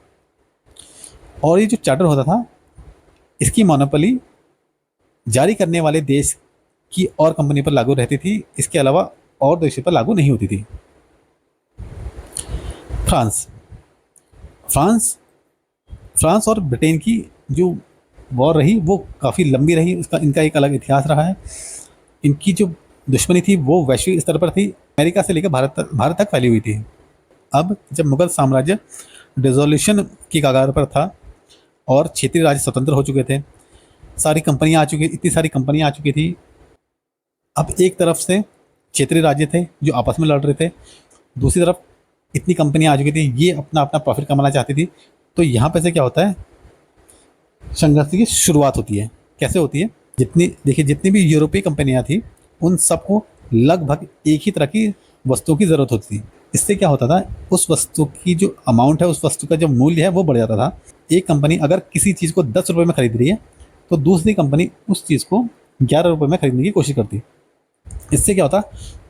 [SPEAKER 1] और ये जो चार्टर होता था इसकी मोनोपोली जारी करने वाले देश की और कंपनी पर लागू रहती थी, इसके अलावा और देशों पर लागू नहीं होती थी। फ्रांस और ब्रिटेन की जो वॉर रही वो काफ़ी लंबी रही, इनका एक अलग इतिहास रहा है। इनकी जो दुश्मनी थी वो वैश्विक स्तर पर थी, अमेरिका से लेकर भारत तक फैली हुई थी। अब जब मुगल साम्राज्य डिसोल्यूशन की कगार पर था और क्षेत्रीय राज्य स्वतंत्र हो चुके थे, इतनी सारी कंपनियां आ चुकी थी। अब एक तरफ से क्षेत्रीय राज्य थे जो आपस में लड़ रहे थे, दूसरी तरफ इतनी कंपनियां आ चुकी थी, ये अपना प्रॉफिट कमाना चाहती थी। तो यहाँ पे से क्या होता है, संघर्ष की शुरुआत होती है। कैसे होती है? जितनी भी यूरोपीय कंपनियां थी उन सबको लगभग एक ही तरह की वस्तुओं की ज़रूरत होती थी। इससे क्या होता था, उस वस्तु की जो अमाउंट है, उस वस्तु का जो मूल्य है वो बढ़ जाता था। एक कंपनी अगर किसी चीज़ को 10 रुपये में खरीद रही है तो दूसरी कंपनी उस चीज़ को 11 रुपये में खरीदने की कोशिश करती। इससे क्या होता,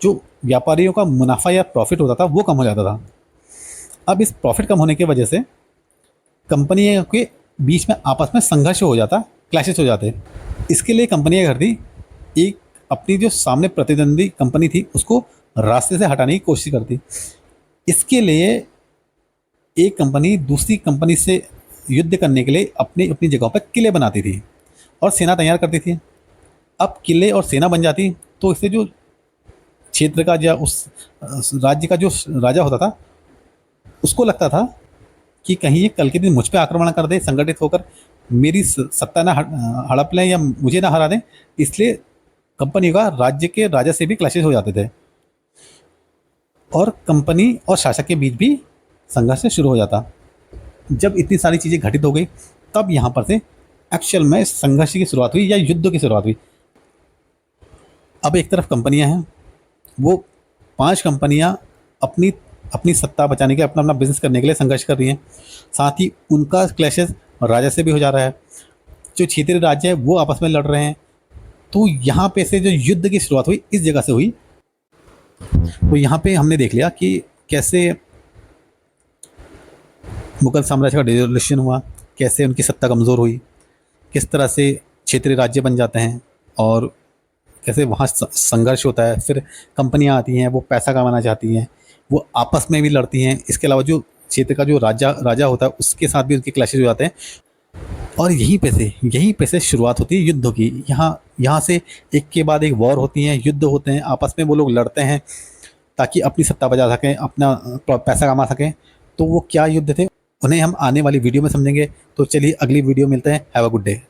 [SPEAKER 1] जो व्यापारियों का मुनाफा या प्रॉफिट होता था वो कम हो जाता था। अब इस प्रॉफिट कम होने की वजह से कंपनियों के बीच में आपस में संघर्ष हो जाता, क्लैशेस हो जाते। इसके लिए कंपनियाँ क्या करती, एक अपनी जो सामने प्रतिद्वंदी कंपनी थी उसको रास्ते से हटाने की कोशिश करती। इसके लिए एक कंपनी दूसरी कंपनी से युद्ध करने के लिए अपनी अपनी जगहों पर किले बनाती थी और सेना तैयार करती थी। अब किले और सेना बन जाती तो इससे जो क्षेत्र का या उस राज्य का जो राजा होता था उसको लगता था कि कहीं ये कल के दिन मुझ पे आक्रमण कर दे, संगठित होकर मेरी सत्ता ना हड़प लें या मुझे ना हरा दें। इसलिए कंपनी का राज्य के राजा से भी क्लैशेस हो जाते थे और कंपनी और शासक के बीच भी संघर्ष शुरू हो जाता। जब इतनी सारी चीज़ें घटित हो गई तब यहाँ पर से एक्चुअल में संघर्ष की शुरुआत हुई या युद्ध की शुरुआत हुई। अब एक तरफ कंपनियां हैं, वो 5 कंपनियां अपनी सत्ता बचाने के अपना बिजनेस करने के लिए संघर्ष कर रही हैं, साथ ही उनका क्लैशेस राजा से भी हो जा रहा है। जो क्षेत्रीय राज्य है वो आपस में लड़ रहे हैं। तो यहाँ पे से जो युद्ध की शुरुआत हुई इस जगह से हुई। तो यहाँ पे हमने देख लिया कि कैसे मुगल साम्राज्य का डिसोल्यूशन हुआ, कैसे उनकी सत्ता कमज़ोर हुई, किस तरह से क्षेत्रीय राज्य बन जाते हैं और कैसे वहाँ संघर्ष होता है। फिर कंपनियाँ आती हैं, वो पैसा कमाना चाहती हैं, वो आपस में भी लड़ती हैं। इसके अलावा जो क्षेत्र का जो राजा होता है उसके साथ भी उनके क्लैशेज हो जाते हैं और यहीं पे से शुरुआत होती है युद्धों की। यहाँ से एक के बाद एक वॉर होती हैं, युद्ध होते हैं, आपस में वो लोग लड़ते हैं ताकि अपनी सत्ता बचा सकें, अपना पैसा कमा सकें। तो वो क्या युद्ध थे उन्हें हम आने वाली वीडियो में समझेंगे। तो चलिए अगली वीडियो मिलते हैं। Have a good day.